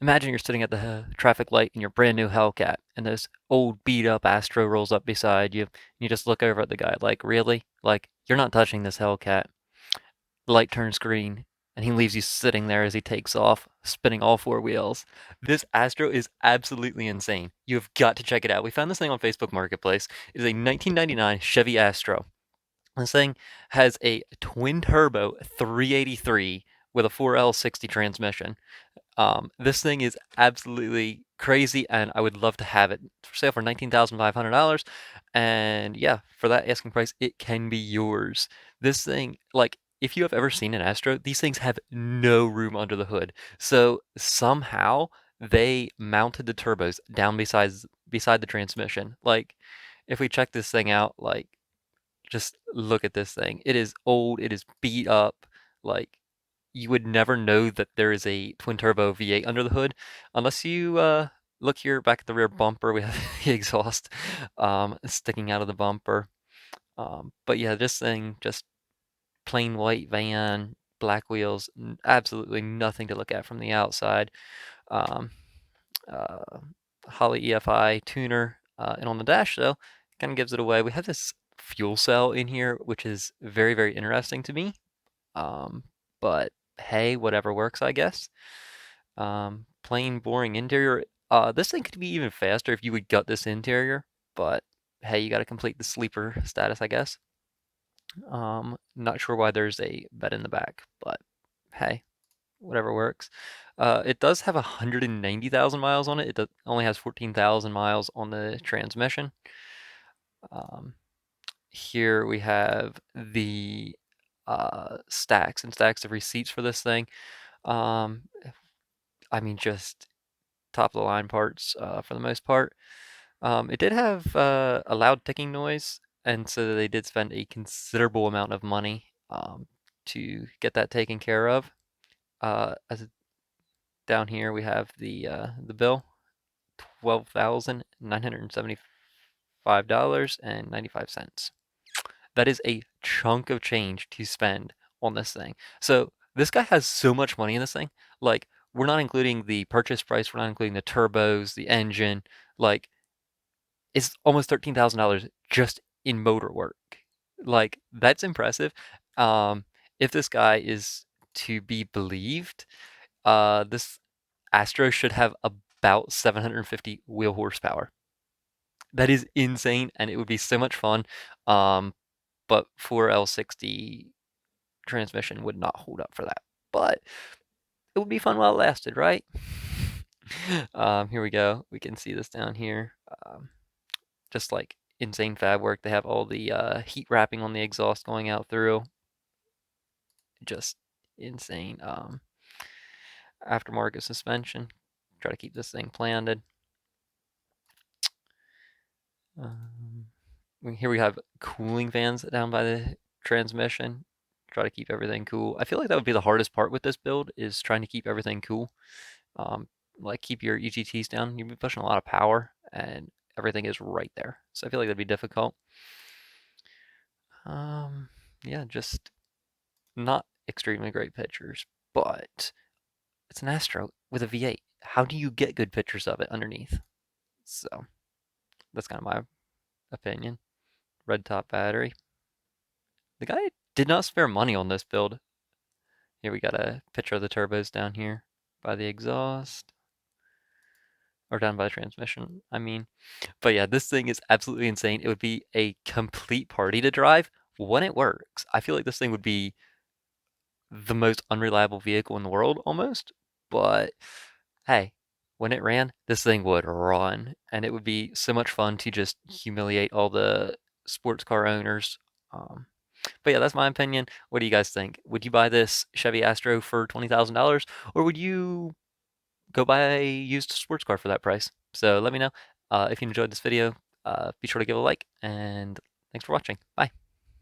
Imagine you're sitting at the traffic light in your brand new Hellcat, and this old beat up Astro rolls up beside you. You just look over at the guy like, really? Like, you're not touching this Hellcat. The light turns green, and he leaves you sitting there as he takes off, spinning all four wheels. This Astro is absolutely insane. You have got to check it out. We found this thing on Facebook Marketplace. It is a 1999 Chevy Astro. This thing has a twin turbo 383 with a 4L60 transmission. This thing is absolutely crazy, and I would love to have it for sale for $19,500. And yeah, for that asking price, it can be yours. This thing, like, if you have ever seen an Astro, these things have no room under the hood. So somehow they mounted the turbos down beside the transmission. Like, if we check this thing out, like, just look at this thing. It is old. It is beat up. Like, you would never know that there is a twin turbo V8 under the hood unless you look here back at the rear bumper. We have the exhaust sticking out of the bumper. But yeah, this thing just plain white van, black wheels, absolutely nothing to look at from the outside. Um, uh, Holly EFI tuner, and on the dash though, kind of gives it away. We have this fuel cell in here, which is very, very interesting to me. Um, but hey, whatever works, I guess. Plain boring interior. This thing could be even faster if you would gut this interior, but hey, you got to complete the sleeper status, I guess. Not sure why there's a bed in the back, but hey, whatever works. It does have 190,000 miles on it. Only has 14,000 miles on the transmission. Um, Here we have the stacks and stacks of receipts for this thing. Um, I mean, just top of the line parts for the most part. It did have a loud ticking noise, and so they did spend a considerable amount of money to get that taken care of. As down here we have the bill, $12,975.95. That is a chunk of change to spend on this thing. So this guy has so much money in this thing. Like, we're not including the purchase price, we're not including the turbos, the engine. Like, it's almost $13,000 just in motor work. Like, that's impressive. If this guy is to be believed, this Astro should have about 750 wheel horsepower. That is insane, and it would be so much fun. But 4L60 transmission would not hold up for that. But it would be fun while it lasted, right? Here we go. We can see this down here. Just like insane fab work. They have all the heat wrapping on the exhaust going out through. Just insane. Aftermarket suspension. Try to keep this thing planted. Um, Here we have cooling fans down by the transmission. Try to keep everything cool. I feel like that would be the hardest part with this build is trying to keep everything cool. Um, like keep your EGTs down. You'd be pushing a lot of power and everything is right there. So I feel like that'd be difficult. Um, yeah, just not extremely great pictures, but it's an Astro with a V8. How do you get good pictures of it underneath? So that's kind of my opinion. Red top battery. The guy did not spare money on this build. Here we got a picture of the turbos down here by the exhaust. Or down by the transmission, I mean. But yeah, this thing is absolutely insane. It would be a complete party to drive when it works. I feel like this thing would be the most unreliable vehicle in the world almost. But hey, when it ran, this thing would run. And it would be so much fun to just humiliate all the sports car owners. Um, but yeah, that's my opinion. What do you guys think? Would you buy this Chevy Astro for $20,000? Or would you go buy a used sports car for that price? So let me know. If you enjoyed this video, be sure to give a like, and thanks for watching. Bye.